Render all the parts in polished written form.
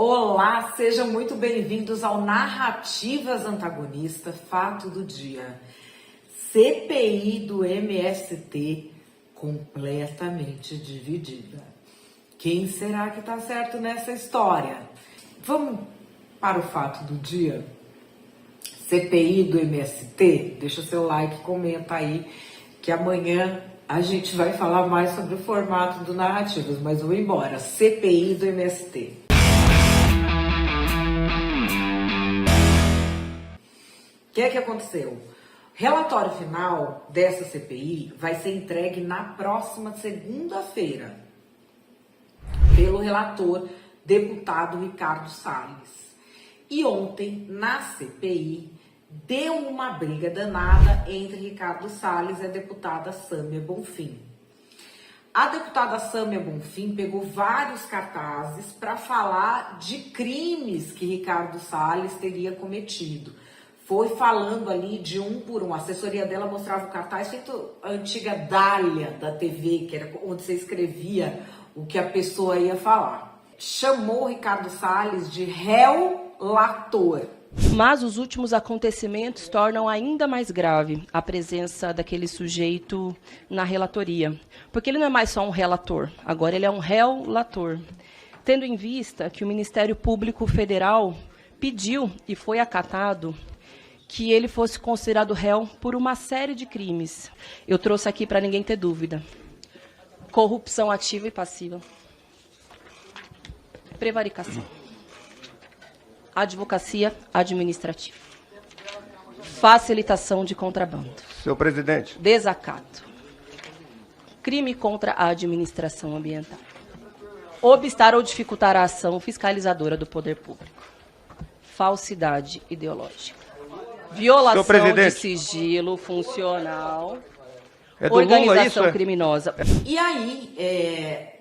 Olá, sejam muito bem-vindos ao Narrativas Antagonista, Fato do Dia. CPI do MST completamente dividida. Quem será que tá certo nessa história? Vamos para o fato do dia? CPI do MST? Deixa seu like, comenta aí, que amanhã a gente vai falar mais sobre o formato do Narrativas, mas vou embora. CPI do MST. O que é que aconteceu? Relatório final dessa CPI vai ser entregue na próxima segunda-feira pelo relator deputado Ricardo Salles. E ontem, na CPI, deu uma briga danada entre Ricardo Salles e a deputada Sâmia Bonfim. A deputada Sâmia Bonfim pegou vários cartazes para falar de crimes que Ricardo Salles teria cometido. Foi falando ali de um por um. A assessoria dela mostrava o cartaz feito a antiga Dália da TV, que era onde você escrevia o que a pessoa ia falar. Chamou Ricardo Salles de réu-lator. Mas os últimos acontecimentos tornam ainda mais grave a presença daquele sujeito na relatoria. Porque ele não é mais só um relator, agora ele é um réu-lator. Tendo em vista que o Ministério Público Federal pediu e foi acatado que ele fosse considerado réu por uma série de crimes. Eu trouxe aqui para ninguém ter dúvida. Corrupção ativa e passiva. Prevaricação. Advocacia administrativa. Facilitação de contrabando. Senhor presidente. Desacato. Crime contra a administração ambiental. Obstar ou dificultar a ação fiscalizadora do poder público. Falsidade ideológica. Violação de sigilo funcional, organização criminosa. E aí,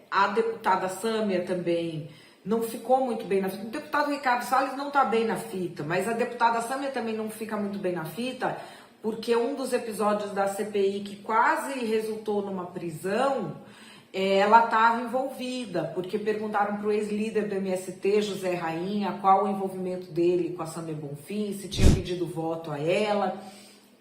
a deputada Sâmia também não ficou muito bem na fita. O deputado Ricardo Salles não está bem na fita, mas a deputada Sâmia também não fica muito bem na fita, porque um dos episódios da CPI que quase resultou numa prisão, ela estava envolvida, porque perguntaram para o ex-líder do MST, José Rainha, qual o envolvimento dele com a Sâmia Bonfim, se tinha pedido voto a ela.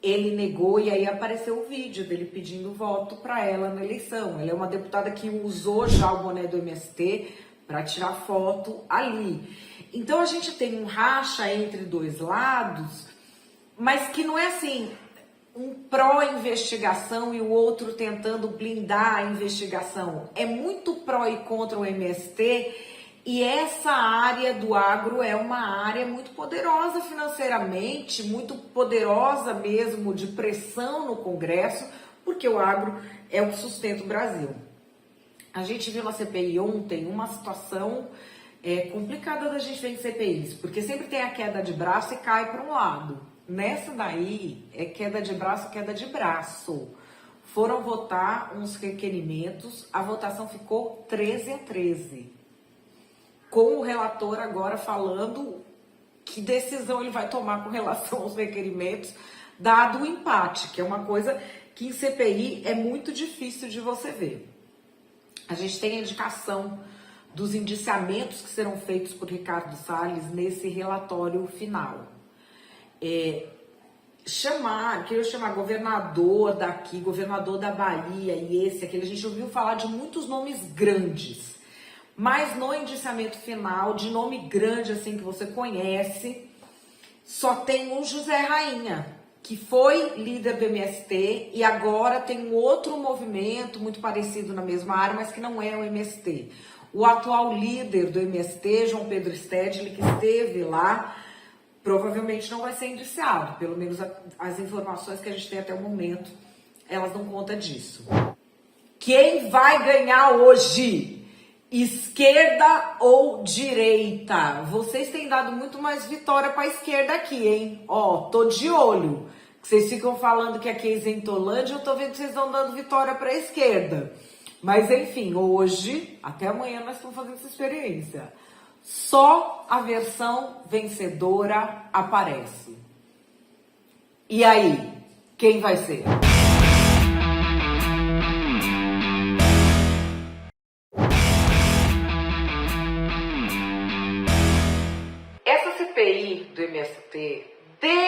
Ele negou e aí apareceu o vídeo dele pedindo voto para ela na eleição. Ela é uma deputada que usou já o boné do MST para tirar foto ali. Então a gente tem um racha entre dois lados, mas que não é assim, um pró-investigação e o outro tentando blindar a investigação. É muito pró e contra o MST, e essa área do agro é uma área muito poderosa financeiramente, muito poderosa mesmo de pressão no Congresso, porque o agro é o que sustenta o Brasil. A gente viu na CPI ontem uma situação complicada da gente ver em CPIs, porque sempre tem a queda de braço e cai para um lado. Nessa daí, é queda de braço. Foram votar uns requerimentos, a votação ficou 13-13. Com o relator agora falando que decisão ele vai tomar com relação aos requerimentos, dado o empate, que é uma coisa que em CPI é muito difícil de você ver. A gente tem a indicação dos indiciamentos que serão feitos por Ricardo Salles nesse relatório final. Queria chamar governador daqui, governador da Bahia e aquele. A gente ouviu falar de muitos nomes grandes, mas no indiciamento final, de nome grande assim que você conhece, só tem o José Rainha, que foi líder do MST e agora tem um outro movimento muito parecido na mesma área, mas que não é o MST. O atual líder do MST, João Pedro Stedley, que esteve lá, provavelmente não vai ser indiciado, pelo menos as informações que a gente tem até o momento, elas dão conta disso. Quem vai ganhar hoje? Esquerda ou direita? Vocês têm dado muito mais vitória para a esquerda aqui, hein? Ó, tô de olho. Vocês ficam falando que aqui é isentolândia, eu tô vendo que vocês estão dando vitória para a esquerda. Mas enfim, hoje, até amanhã nós estamos fazendo essa experiência. Só a versão vencedora aparece. E aí, quem vai ser?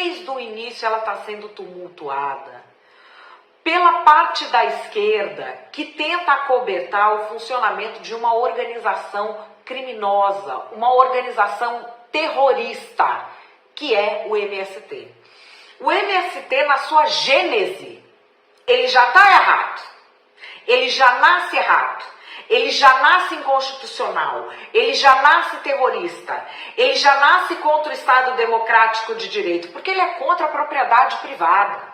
desde o início ela está sendo tumultuada pela parte da esquerda que tenta acobertar o funcionamento de uma organização criminosa, uma organização terrorista, que é o MST. O MST, na sua gênese, ele já está errado, ele já nasce errado, ele já nasce inconstitucional, ele já nasce terrorista, ele já nasce contra o Estado Democrático de Direito, porque ele é contra a propriedade privada.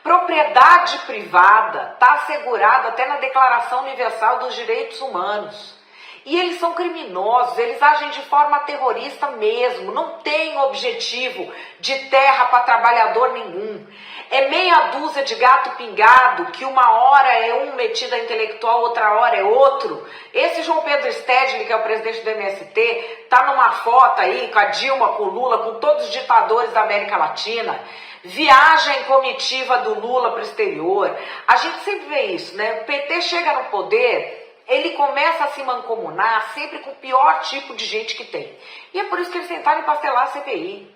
Propriedade privada está assegurada até na Declaração Universal dos Direitos Humanos. E eles são criminosos, eles agem de forma terrorista mesmo, não tem objetivo de terra para trabalhador nenhum. É meia dúzia de gato pingado, que uma hora é um metido a intelectual, outra hora é outro. Esse João Pedro Stedley, que é o presidente do MST, tá numa foto aí com a Dilma, com o Lula, com todos os ditadores da América Latina. Viaja em comitiva do Lula para o exterior. A gente sempre vê isso, né? O PT chega no poder, ele começa a se mancomunar sempre com o pior tipo de gente que tem. E é por isso que eles tentaram empastelar a CPI.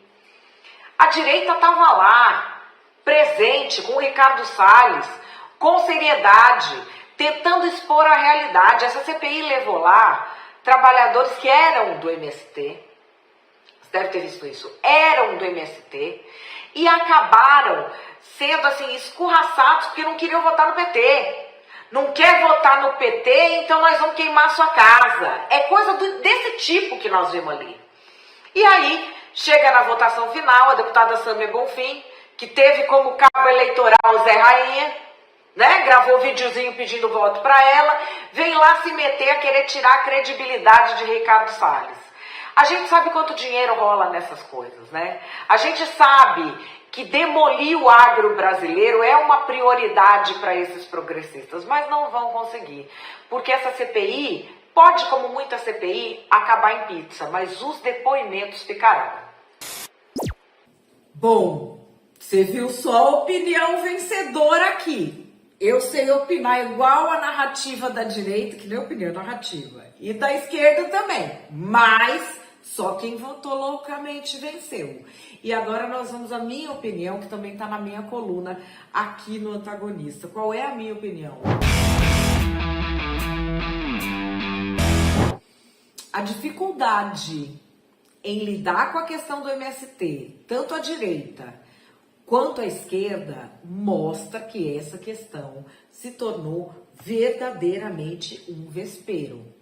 A direita estava lá, presente, com o Ricardo Salles, com seriedade, tentando expor a realidade. Essa CPI levou lá trabalhadores que eram do MST, você deve ter visto isso, eram do MST, e acabaram sendo assim escorraçados porque não queriam votar no PT. Não quer votar no PT, então nós vamos queimar sua casa. É coisa desse tipo que nós vemos ali. E aí, chega na votação final, a deputada Sâmia Bonfim, que teve como cabo eleitoral o Zé Rainha, né? Gravou videozinho pedindo voto para ela, vem lá se meter a querer tirar a credibilidade de Ricardo Salles. A gente sabe quanto dinheiro rola nessas coisas, né? A gente sabe que demolir o agro brasileiro é uma prioridade para esses progressistas, mas não vão conseguir. Porque essa CPI pode, como muita CPI, acabar em pizza, mas os depoimentos ficarão. Bom, você viu só a opinião vencedora aqui. Eu sei opinar igual a narrativa da direita, que nem opinião narrativa, e da esquerda também, mas só quem votou loucamente venceu. E agora nós vamos à minha opinião, que também está na minha coluna aqui no Antagonista. Qual é a minha opinião? A dificuldade em lidar com a questão do MST, tanto a direita quanto a esquerda, mostra que essa questão se tornou verdadeiramente um vespeiro.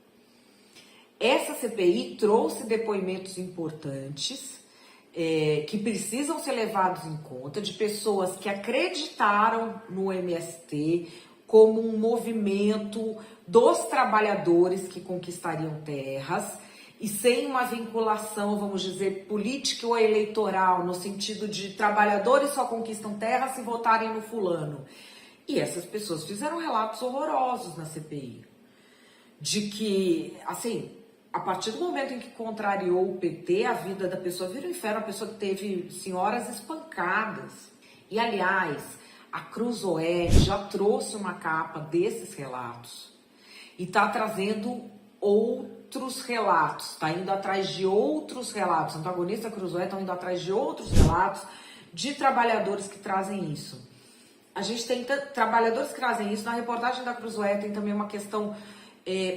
Essa CPI trouxe depoimentos importantes, que precisam ser levados em conta, de pessoas que acreditaram no MST como um movimento dos trabalhadores que conquistariam terras e sem uma vinculação, vamos dizer, política ou eleitoral, no sentido de trabalhadores só conquistam terra se votarem no fulano. E essas pessoas fizeram relatos horrorosos na CPI, de que, assim, a partir do momento em que contrariou o PT, a vida da pessoa vira um inferno, a pessoa teve senhoras espancadas. E, aliás, a Cruzoé já trouxe uma capa desses relatos e está trazendo outros relatos, está indo atrás de outros relatos. O Antagonista Cruzoé está indo atrás de outros relatos de trabalhadores que trazem isso. A gente tem trabalhadores que trazem isso. Na reportagem da Cruzoé tem também uma questão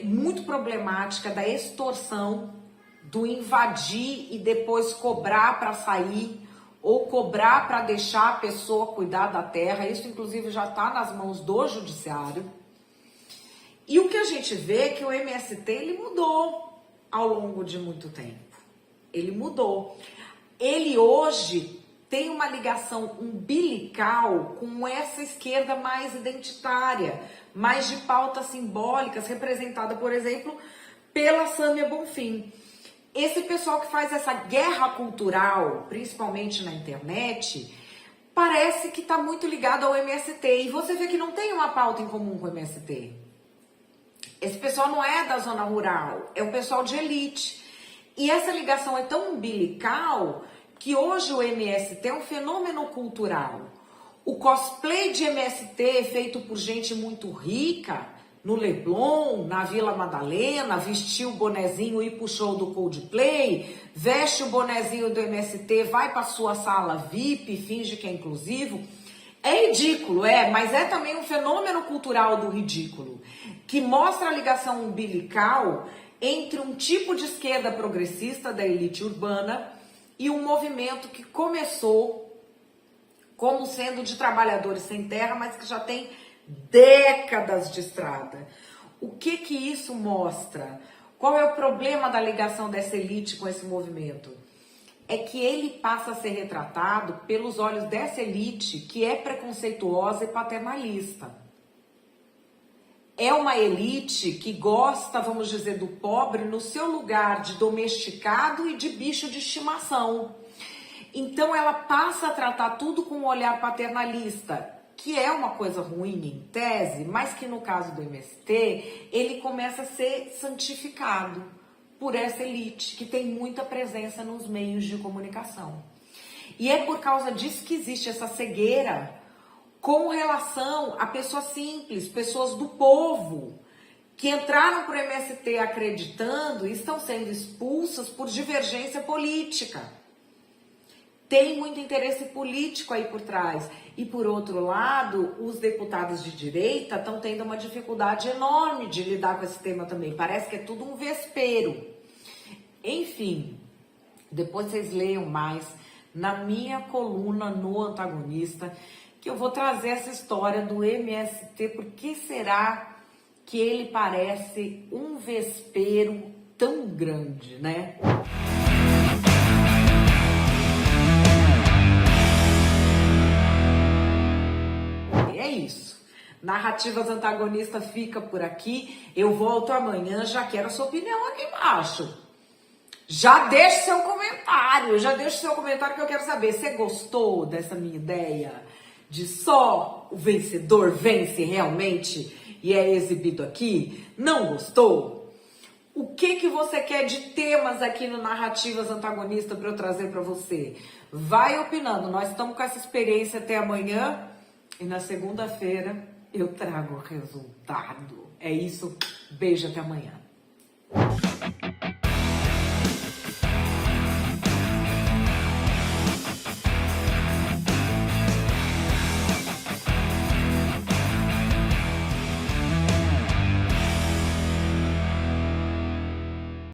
muito problemática da extorsão, do invadir e depois cobrar para sair ou cobrar para deixar a pessoa cuidar da terra. Isso, inclusive, já está nas mãos do judiciário. E o que a gente vê é que o MST ele mudou ao longo de muito tempo. Ele mudou. Ele hoje tem uma ligação umbilical com essa esquerda mais identitária, mais de pautas simbólicas, representada, por exemplo, pela Sâmia Bonfim. Esse pessoal que faz essa guerra cultural, principalmente na internet, parece que está muito ligado ao MST. E você vê que não tem uma pauta em comum com o MST. Esse pessoal não é da zona rural, é o pessoal de elite. E essa ligação é tão umbilical que hoje o MST é um fenômeno cultural. O cosplay de MST feito por gente muito rica no Leblon, na Vila Madalena, vestir o bonezinho e ir pro show do Coldplay, veste o bonezinho do MST, vai pra sua sala VIP, finge que é inclusivo. É ridículo, mas é também um fenômeno cultural do ridículo, que mostra a ligação umbilical entre um tipo de esquerda progressista da elite urbana e um movimento que começou como sendo de trabalhadores sem terra, mas que já tem décadas de estrada. O que isso mostra? Qual é o problema da ligação dessa elite com esse movimento? É que ele passa a ser retratado pelos olhos dessa elite que é preconceituosa e paternalista. É uma elite que gosta, vamos dizer, do pobre no seu lugar de domesticado e de bicho de estimação. Então ela passa a tratar tudo com um olhar paternalista, que é uma coisa ruim em tese, mas que no caso do MST, ele começa a ser santificado por essa elite, que tem muita presença nos meios de comunicação. E é por causa disso que existe essa cegueira com relação a pessoas simples, pessoas do povo, que entraram para o MST acreditando e estão sendo expulsas por divergência política. Tem muito interesse político aí por trás. E, por outro lado, os deputados de direita estão tendo uma dificuldade enorme de lidar com esse tema também. Parece que é tudo um vespeiro. Enfim, depois vocês leiam mais na minha coluna no Antagonista, que eu vou trazer essa história do MST. Por que será que ele parece um vespeiro tão grande, né? É isso. Narrativas Antagonista fica por aqui. Eu volto amanhã, já quero a sua opinião aqui embaixo. Já deixe seu comentário que eu quero saber. Você gostou dessa minha ideia de só o vencedor vence realmente e é exibido aqui? Não gostou? O que você quer de temas aqui no Narrativas Antagonista para eu trazer para você? Vai opinando. Nós estamos com essa experiência até amanhã e na segunda-feira eu trago o resultado. É isso. Beijo, até amanhã.